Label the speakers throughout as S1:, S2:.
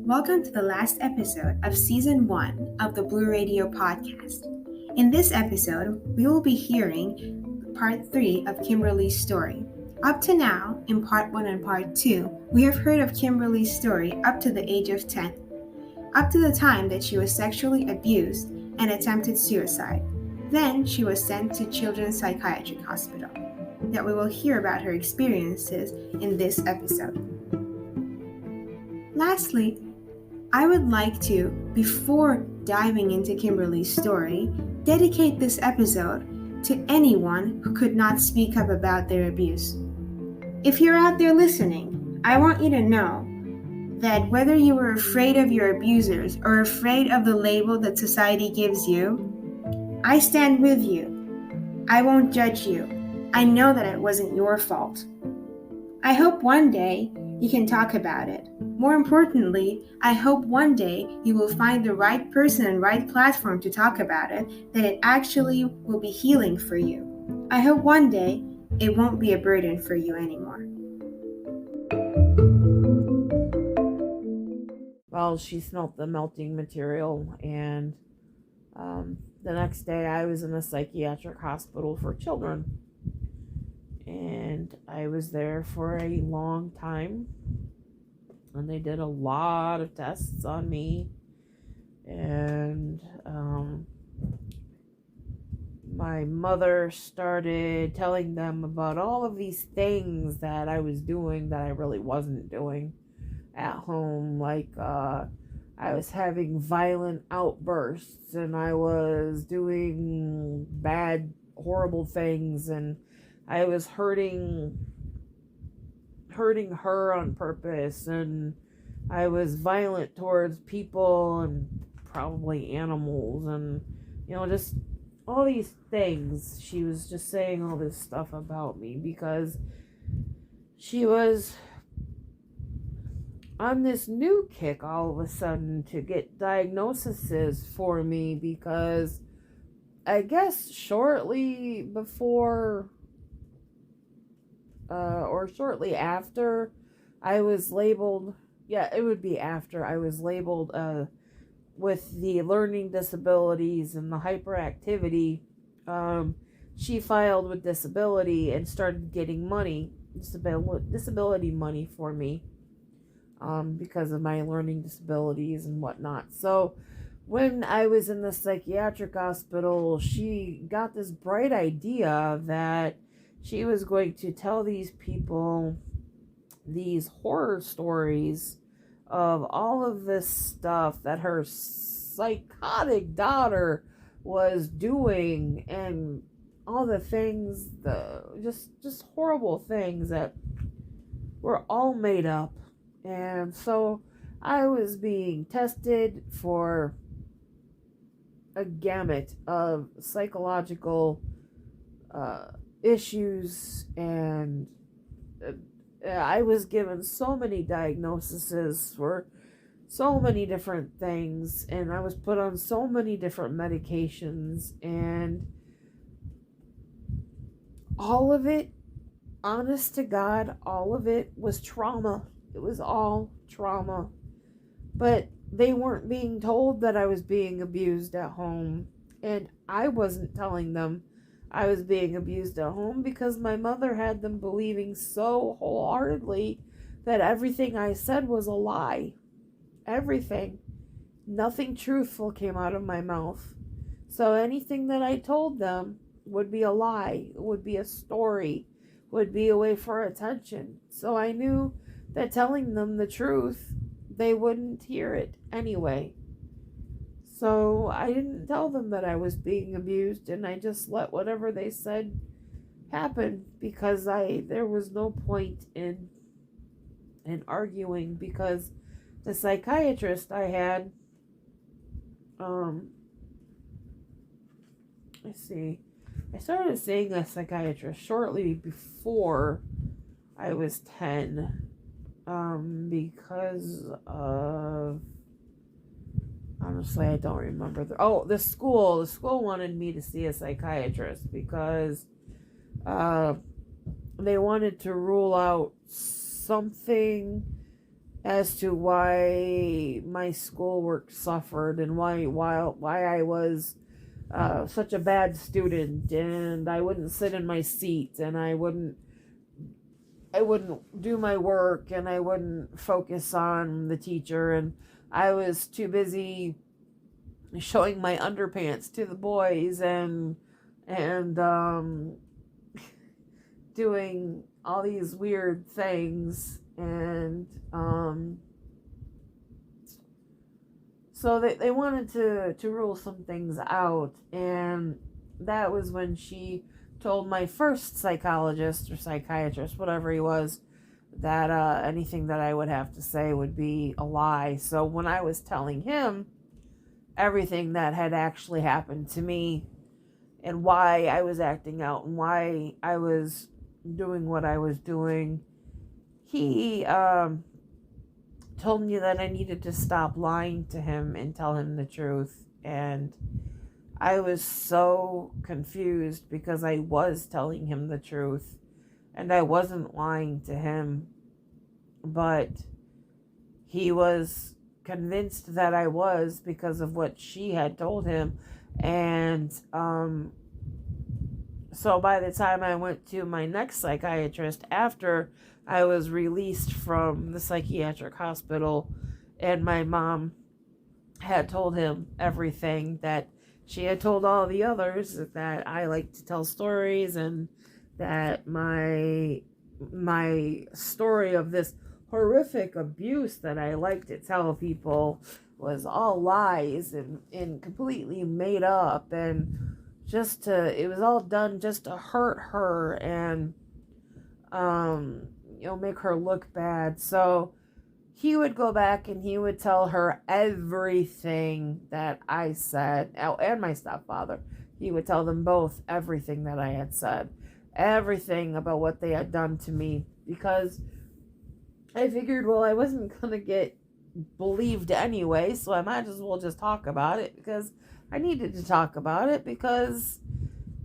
S1: Welcome to the last episode of Season 1 of the Blue Radio podcast. In this episode, we will be hearing Part 3 of Kimberly's story. Up to now, in Part 1 and Part 2, we have heard of Kimberly's story up to the age of 10, up to the time that she was sexually abused and attempted suicide. Then she was sent to Children's Psychiatric Hospital. That we will hear about her experiences in this episode. Lastly, I would like to, before diving into Kimberly's story, dedicate this episode to anyone who could not speak up about their abuse. If you're out there listening, I want you to know that whether you were afraid of your abusers or afraid of the label that society gives you, I stand with you. I won't judge you. I know that it wasn't your fault. I hope one day you can talk about it. More importantly, I hope one day you will find the right person and right platform to talk about it, that it actually will be healing for you. I hope one day it won't be a burden for you anymore.
S2: Well, she smelt the melting material, and the next day I was in a psychiatric hospital for children. And I was there for a long time, and they did a lot of tests on me, and my mother started telling them about all of these things that I was doing that I really wasn't doing at home, like I was having violent outbursts, and I was doing bad, horrible things, and I was hurting her on purpose, and I was violent towards people and probably animals, and just all these things. She was just saying all this stuff about me because she was on this new kick all of a sudden to get diagnoses for me, because I guess shortly before or shortly after I was labeled, it would be after I was labeled with the learning disabilities and the hyperactivity. She filed with disability and started getting disability money for me because of my learning disabilities and whatnot. So when I was in the psychiatric hospital, she got this bright idea that she was going to tell these people these horror stories of all of this stuff that her psychotic daughter was doing, and all the things, just horrible things that were all made up. And so I was being tested for a gamut of psychological issues, and I was given so many diagnoses for so many different things, and I was put on so many different medications, and all of it, honest to God, all of it was trauma. It was all trauma. But they weren't being told that I was being abused at home, and I wasn't telling them I was being abused at home because my mother had them believing so wholeheartedly that everything I said was a lie. Everything. Nothing truthful came out of my mouth. So anything that I told them would be a lie, would be a story, would be a way for attention. So I knew that telling them the truth, they wouldn't hear it anyway. So I didn't tell them that I was being abused, and I just let whatever they said happen, because there was no point in arguing, because the psychiatrist I had, I started seeing a psychiatrist shortly before I was 10, because of, honestly, I don't remember. The school wanted me to see a psychiatrist because they wanted to rule out something as to why my schoolwork suffered and why I was such a bad student, and I wouldn't sit in my seat, and I wouldn't do my work, and I wouldn't focus on the teacher, and I was too busy showing my underpants to the boys and doing all these weird things, and so they wanted to rule some things out, and that was when she told my first psychologist or psychiatrist, whatever he was, that anything that I would have to say would be a lie. So when I was telling him everything that had actually happened to me and why I was acting out and why I was doing what I was doing, he told me that I needed to stop lying to him and tell him the truth. And I was so confused because I was telling him the truth and I wasn't lying to him, but he was convinced that I was because of what she had told him. And so by the time I went to my next psychiatrist after I was released from the psychiatric hospital, and my mom had told him everything that she had told all the others, that I like to tell stories, and that my story of this horrific abuse that I like to tell people was all lies and completely made up, and it was all done just to hurt her and make her look bad. So he would go back and he would tell her everything that I said. Oh, and my stepfather. He would tell them both everything that I had said. Everything about what they had done to me. Because I figured, well, I wasn't going to get believed anyway, so I might as well just talk about it, because I needed to talk about it, because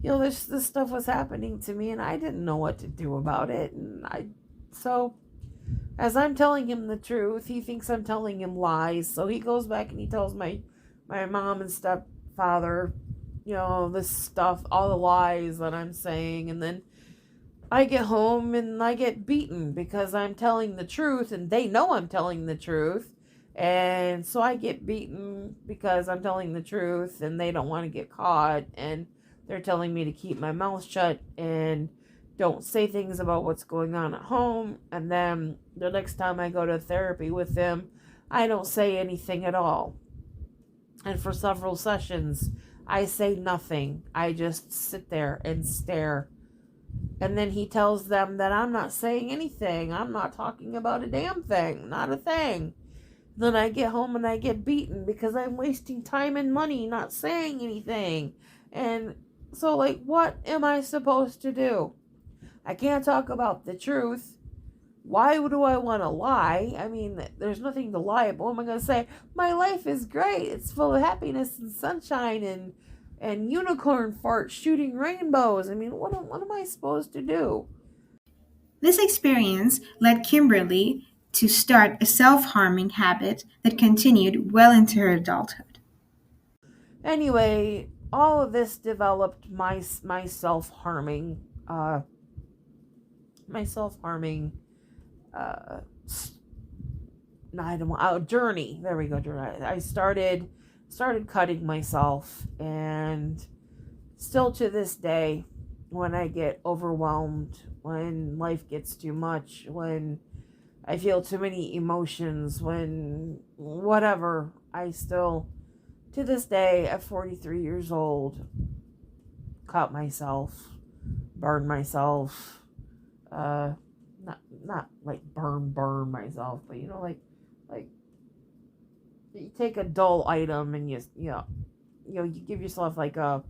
S2: this stuff was happening to me and I didn't know what to do about it. So as I'm telling him the truth, he thinks I'm telling him lies. So he goes back and he tells my mom and stepfather, this stuff, all the lies that I'm saying. And then I get home and I get beaten because I'm telling the truth, and they know I'm telling the truth. And so I get beaten because I'm telling the truth, and they don't want to get caught. And they're telling me to keep my mouth shut and don't say things about what's going on at home. And then the next time I go to therapy with them, I don't say anything at all. And for several sessions, I say nothing. I just sit there and stare. And then he tells them that I'm not saying anything. I'm not talking about a damn thing. Not a thing. Then I get home and I get beaten because I'm wasting time and money not saying anything. And so, what am I supposed to do? I can't talk about the truth. Why do I want to lie? I mean, there's nothing to lie about. What am I going to say? My life is great. It's full of happiness and sunshine and unicorn farts shooting rainbows. I mean, what am I supposed to do?
S1: This experience led Kimberly to start a self harming habit that continued well into her adulthood.
S2: Anyway, all of this developed my self-harming uh journey. There we go, journey. I started cutting myself, and still to this day, when I get overwhelmed, when life gets too much, when I feel too many emotions, when whatever, I still, to this day, at 43 years old, cut myself, burn myself, not like burn myself, but like you take a dull item and you give yourself like a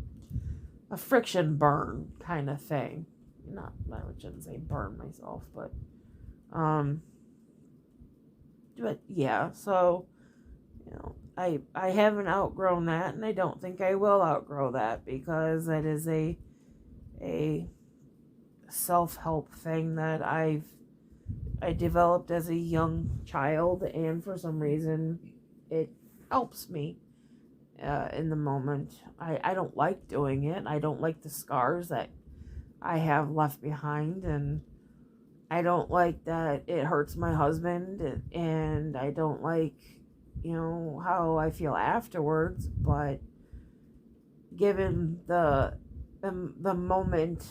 S2: friction burn kind of thing. I shouldn't say burn myself, but yeah. So I haven't outgrown that, and I don't think I will outgrow that, because that is a self-help thing that I developed as a young child, and for some reason, it helps me in the moment. I don't like doing it. I don't like the scars that I have left behind, and I don't like that it hurts my husband, and I don't like, how I feel afterwards. But given the moment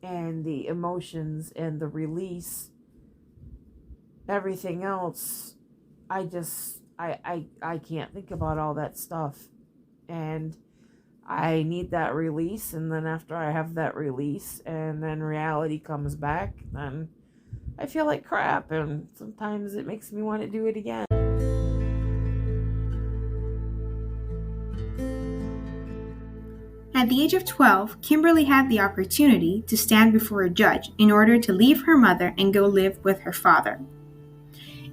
S2: and the emotions and the release, everything else, I can't think about all that stuff, and I need that release. And then after I have that release and then reality comes back, then I feel like crap, and sometimes it makes me want to do it again.
S1: At the age of 12, Kimberly had the opportunity to stand before a judge in order to leave her mother and go live with her father.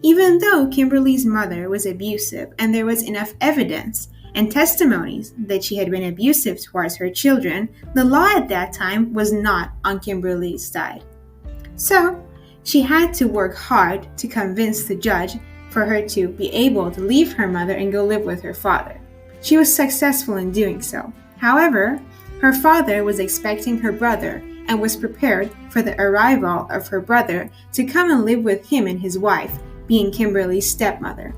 S1: Even though Kimberly's mother was abusive and there was enough evidence and testimonies that she had been abusive towards her children, the law at that time was not on Kimberly's side. So, she had to work hard to convince the judge for her to be able to leave her mother and go live with her father. She was successful in doing so. However, her father was expecting her brother and was prepared for the arrival of her brother to come and live with him and his wife, being Kimberly's stepmother.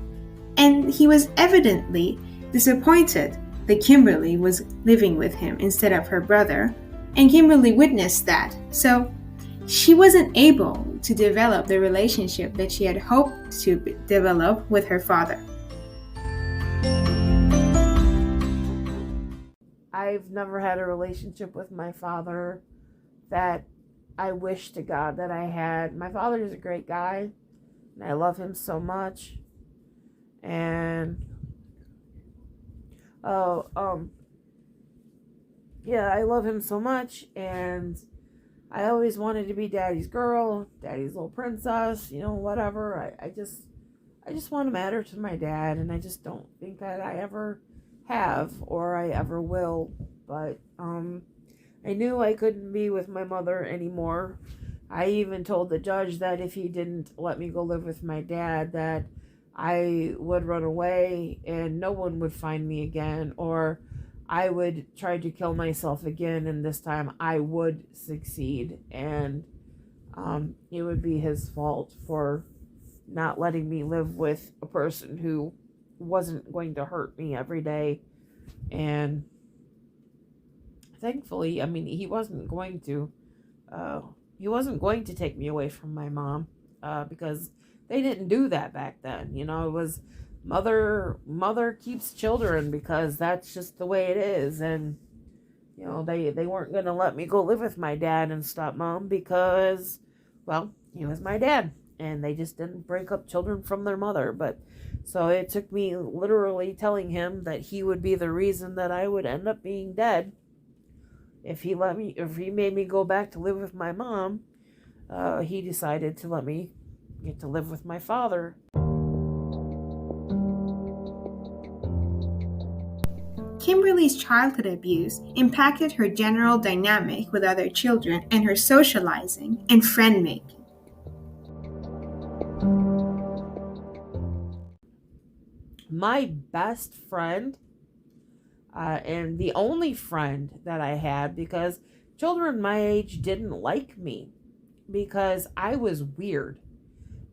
S1: And he was evidently disappointed that Kimberly was living with him instead of her brother, and Kimberly witnessed that. So she wasn't able to develop the relationship that she had hoped to develop with her father.
S2: I've never had a relationship with my father that I wish to God that I had. My father is a great guy, and I love him so much. And yeah, I love him so much, and I always wanted to be daddy's girl, daddy's little princess, whatever. I just want to matter to my dad, and I just don't think that I ever have or I ever will. But I knew I couldn't be with my mother anymore. I even told the judge that if he didn't let me go live with my dad, that I would run away and no one would find me again, or I would try to kill myself again, and this time I would succeed, and it would be his fault for not letting me live with a person who wasn't going to hurt me every day. And thankfully, he wasn't going to. Take me away from my mom, because they didn't do that back then. It was mother keeps children, because that's just the way it is. And they weren't going to let me go live with my dad and stepmom because, well, he was my dad, and they just didn't break up children from their mother. But so it took me literally telling him that he would be the reason that I would end up being dead if he made me go back to live with my mom. He decided to let me get to live with my father.
S1: Kimberly's childhood abuse impacted her general dynamic with other children and her socializing and friend making.
S2: My best friend, and the only friend that I had, because children my age didn't like me because I was weird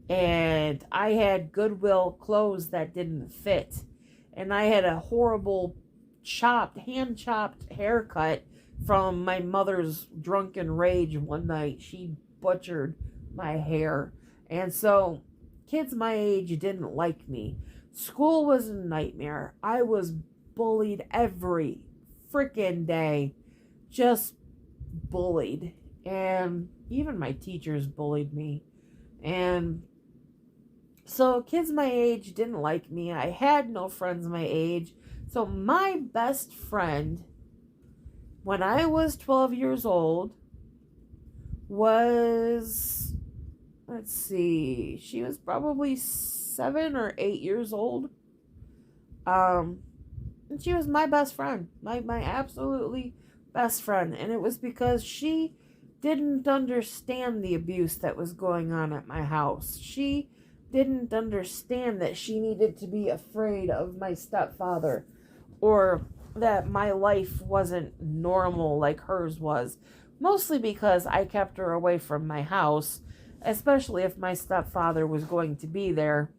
S2: and I had Goodwill clothes that didn't fit, and I had a horrible hand chopped haircut from my mother's drunken rage one night. She butchered my hair, and so kids my age didn't like me. School was a nightmare. I was bullied every freaking day. Just bullied. And even my teachers bullied me. And so kids my age didn't like me. I had no friends my age. So my best friend, when I was 12 years old, was, let's see, she was probably 7 or 8 years old. And she was my best friend, my absolutely best friend. And it was because she didn't understand the abuse that was going on at my house. She didn't understand that she needed to be afraid of my stepfather, or that my life wasn't normal like hers was. Mostly because I kept her away from my house, especially if my stepfather was going to be there.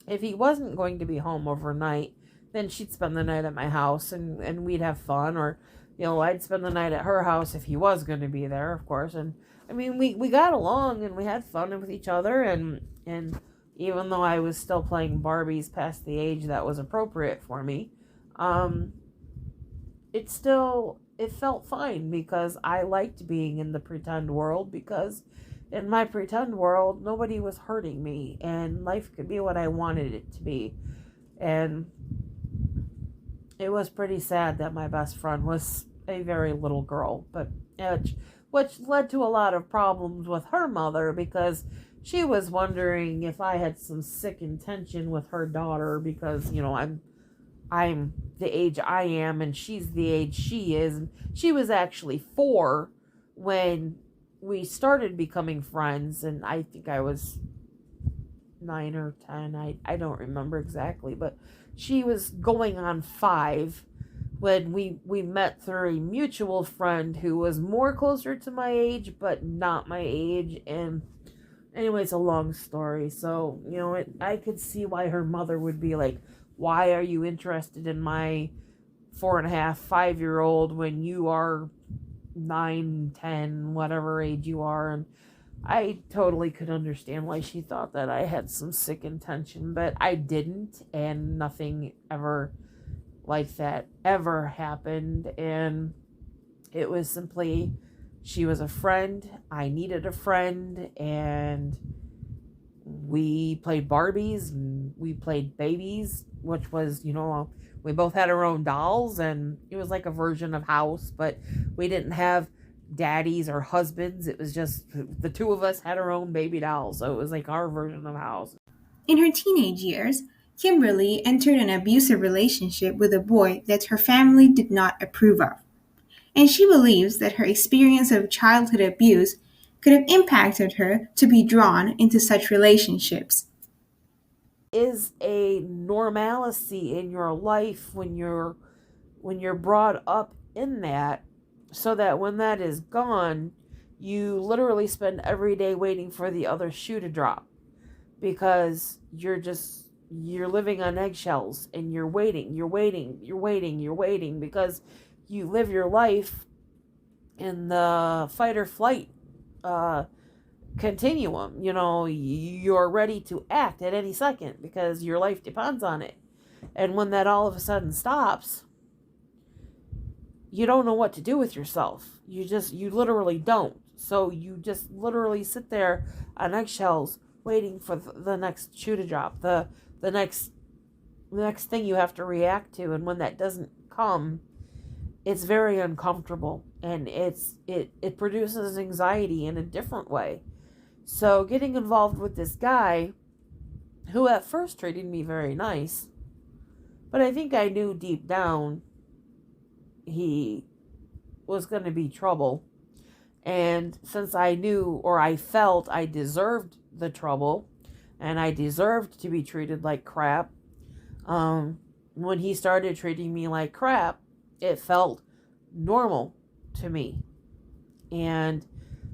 S2: If he wasn't going to be home overnight, then she'd spend the night at my house, and we'd have fun. Or, I'd spend the night at her house if he was going to be there, of course. And I mean, we got along and we had fun with each other. And even though I was still playing Barbies past the age that was appropriate for me, it felt fine, because I liked being in the pretend world, because in my pretend world, nobody was hurting me, and life could be what I wanted it to be. And it was pretty sad that my best friend was a very little girl, but which led to a lot of problems with her mother, because she was wondering if I had some sick intention with her daughter, because I'm the age I am and she's the age she is, and she was actually 4 when we started becoming friends, and I think I was 9 or 10. I don't remember exactly, but she was going on 5 when we met through a mutual friend who was more closer to my age but not my age. And anyway, it's a long story. So I could see why her mother would be like, why are you interested in my 4.5, 5-year-old when you are 9, 10, whatever age you are? And I totally could understand why she thought that I had some sick intention, but I didn't, and nothing ever like that ever happened. And it was simply, she was a friend, I needed a friend, and we played Barbies and we played babies, which was, we both had our own dolls, and it was like a version of House, but we didn't have daddies or husbands. It was just the two of us had our own baby dolls, so it was like our version of House.
S1: In her teenage years, Kimberly entered an abusive relationship with a boy that her family did not approve of, and she believes that her experience of childhood abuse could have impacted her to be drawn into such relationships.
S2: Is a normalcy in your life when you're brought up in that, so that when that is gone, you literally spend every day waiting for the other shoe to drop, because you're living on eggshells, and you're waiting, because you live your life in the fight or flight continuum. You're ready to act at any second because your life depends on it. And when that all of a sudden stops, you don't know what to do with yourself. You literally don't. So you just literally sit there on eggshells waiting for the next shoe to drop, the next thing you have to react to. And when that doesn't come, it's very uncomfortable, and it produces anxiety in a different way. So getting involved with this guy, who at first treated me very nice, but I think I knew deep down he was going to be trouble. And since I knew, or I felt, I deserved the trouble, and I deserved to be treated like crap, when he started treating me like crap, it felt normal to me. And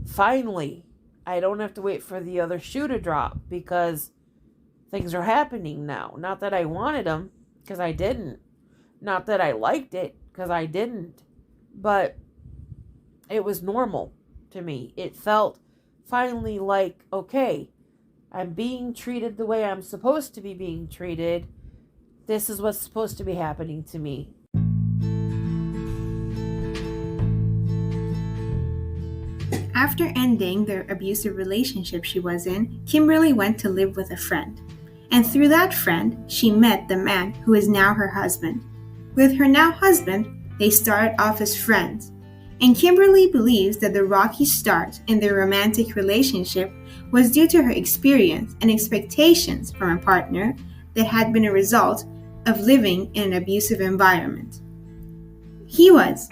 S2: finally, I don't have to wait for the other shoe to drop, because things are happening now. Not that I wanted them, because I didn't. Not that I liked it, because I didn't. But it was normal to me. It felt finally like, okay, I'm being treated the way I'm supposed to be being treated. This is what's supposed to be happening to me.
S1: After ending the abusive relationship she was in, Kimberly went to live with a friend. And through that friend, she met the man who is now her husband. With her now husband, they started off as friends. And Kimberly believes that the rocky start in their romantic relationship was due to her experience and expectations from a partner that had been a result of living in an abusive environment. He was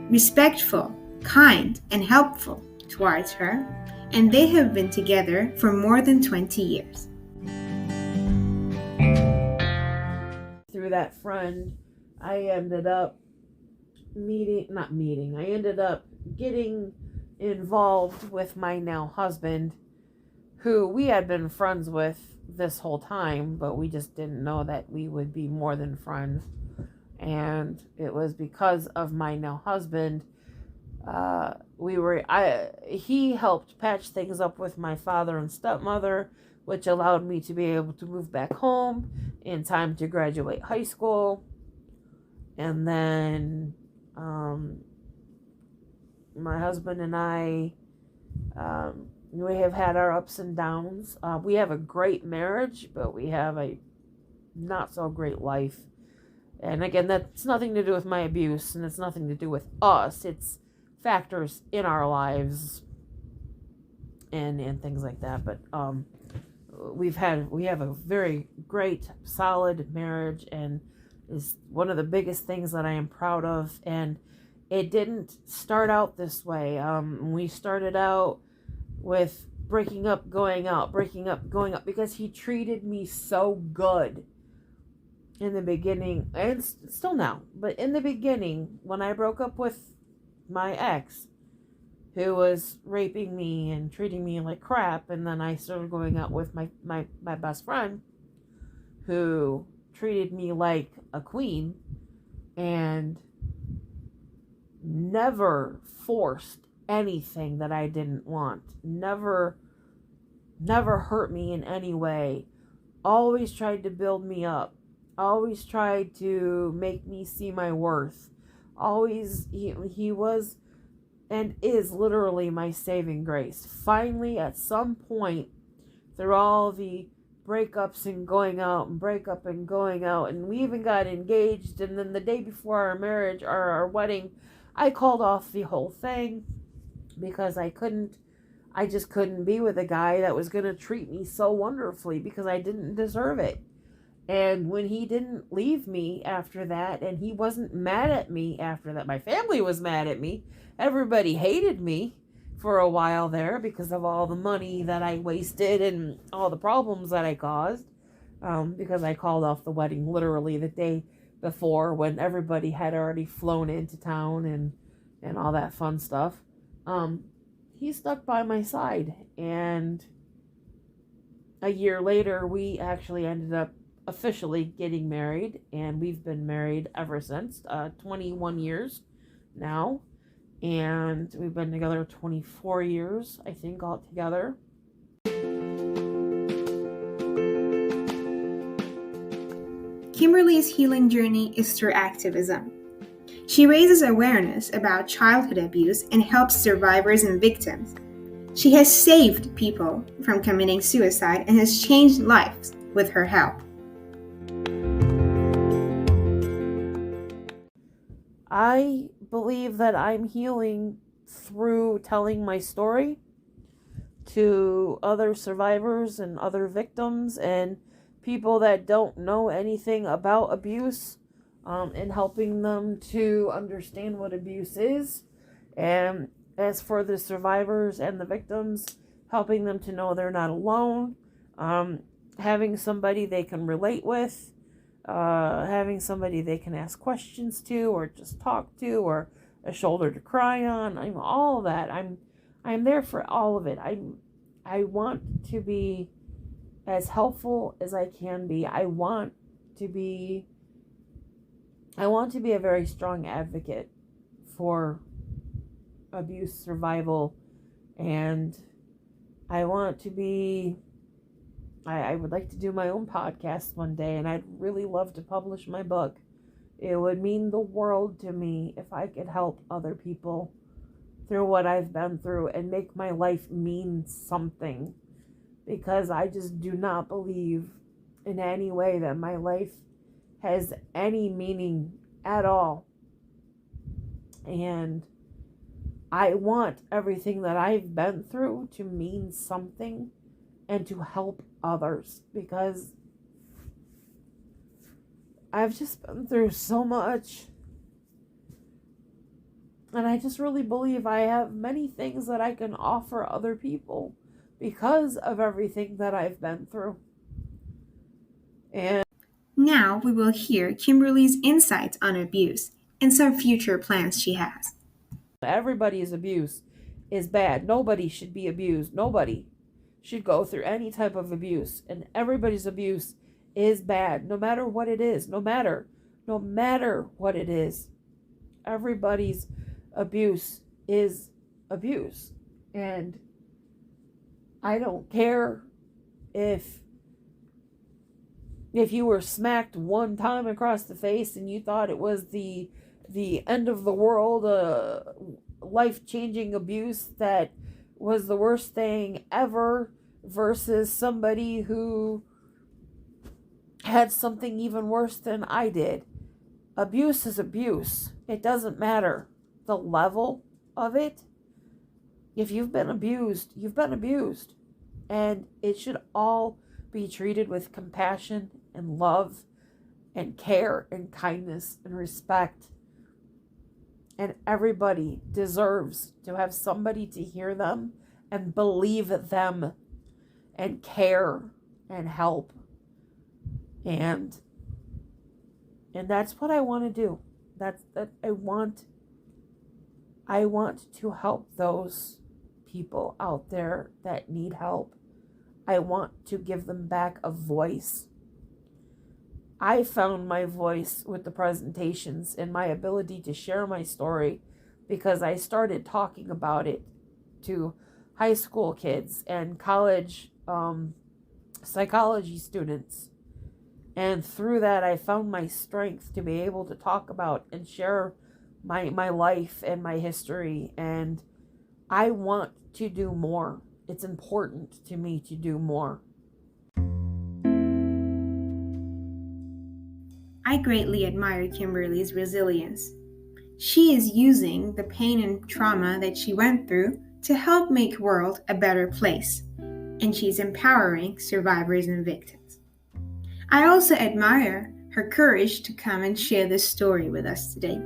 S1: respectful, kind, and helpful towards her, and they have been together for more than 20 years.
S2: Through that friend, I ended up I ended up getting involved with my now husband, who we had been friends with this whole time, but we just didn't know that we would be more than friends. And it was because of my now husband, he helped patch things up with my father and stepmother, which allowed me to be able to move back home in time to graduate high school. And then my husband and I, we have had our ups and downs. We have a great marriage, but we have a not so great life. And again, that's nothing to do with my abuse, and it's nothing to do with us. It's factors in our lives and things like that. But we have a very great, solid marriage, and is one of the biggest things that I am proud of. And it didn't start out this way. We started out with breaking up, going out, because he treated me so good in the beginning, and still now, but in the beginning, when I broke up with my ex, who was raping me and treating me like crap, and then I started going out with my best friend, who treated me like a queen, and never forced anything that I didn't want, never hurt me in any way, always tried to build me up, always tried to make me see my worth, always, he was and is literally my saving grace. Finally, at some point, through all the breakups and going out and breakup and going out, and we even got engaged, and then the day before our marriage, or our wedding, I called off the whole thing because I just couldn't be with a guy that was going to treat me so wonderfully, because I didn't deserve it. And when he didn't leave me after that, and he wasn't mad at me after that, my family was mad at me. Everybody hated me for a while there because of all the money that I wasted and all the problems that I caused, because I called off the wedding literally the day before, when everybody had already flown into town and all that fun stuff. He stuck by my side, and a year later we actually ended up officially getting married, and we've been married ever since, 21 years now, and we've been together 24 years, I think, altogether.
S1: Kimberly's healing journey is through activism. She raises awareness about childhood abuse and helps survivors and victims. She has saved people from committing suicide and has changed lives with her help.
S2: I believe that I'm healing through telling my story to other survivors and other victims and people that don't know anything about abuse, and helping them to understand what abuse is. And as for the survivors and the victims, helping them to know they're not alone, having somebody they can relate with, having somebody they can ask questions to, or just talk to, or a shoulder to cry on. I'm all of that. I'm there for all of it. I want to be as helpful as I can be. I want to be a very strong advocate for abuse survival, and I want to be, I would like to do my own podcast one day, and I'd really love to publish my book. It would mean the world to me if I could help other people through what I've been through and make my life mean something, because I just do not believe in any way that my life has any meaning at all. And I want everything that I've been through to mean something and to help others, because I've just been through so much. And I just really believe I have many things that I can offer other people because of everything that I've been through. And
S1: Now we will hear Kimberly's insights on abuse and some future plans she has.
S2: everybody's abuse is bad. Nobody should be abused. Nobody should go through any type of abuse. And everybody's abuse is bad, no matter what it is. No matter what it is. Everybody's abuse is abuse. And I don't care if you were smacked one time across the face and you thought it was the end of the world, life-changing abuse that was the worst thing ever, versus somebody who had something even worse than I did. Abuse is abuse. It doesn't matter the level of it. If you've been abused, you've been abused. And it should all be treated with compassion and love and care and kindness and respect. And everybody deserves to have somebody to hear them and believe them and care and help. And that's what I want to do. I want to help those people out there that need help. I want to give them back a voice. I found my voice with the presentations and my ability to share my story because I started talking about it to high school kids and college psychology students. And through that, I found my strength to be able to talk about and share my life and my history. And I want to do more. It's important to me to do more.
S1: I greatly admire Kimberly's resilience. She is using the pain and trauma that she went through to help make the world a better place, and she's empowering survivors and victims. I also admire her courage to come and share this story with us today.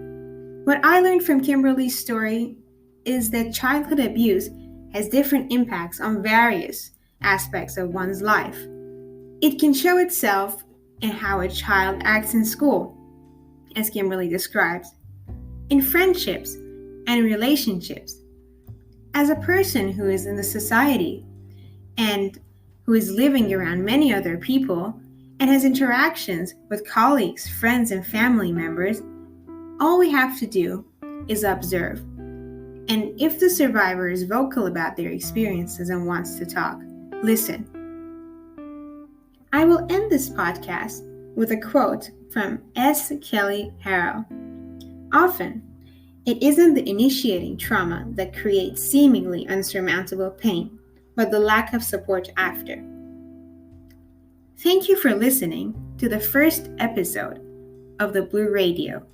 S1: What I learned from Kimberly's story is that childhood abuse has different impacts on various aspects of one's life. It can show itself in how a child acts in school, as Kimberly describes, in friendships and relationships, as a person who is in the society and who is living around many other people and has interactions with colleagues, friends, and family members. All we have to do is observe. And if the survivor is vocal about their experiences and wants to talk, listen. I will end this podcast with a quote from S. Kelly Harrell. Often, it isn't the initiating trauma that creates seemingly unsurmountable pain, but the lack of support after. Thank you for listening to the first episode of the Blue Radio.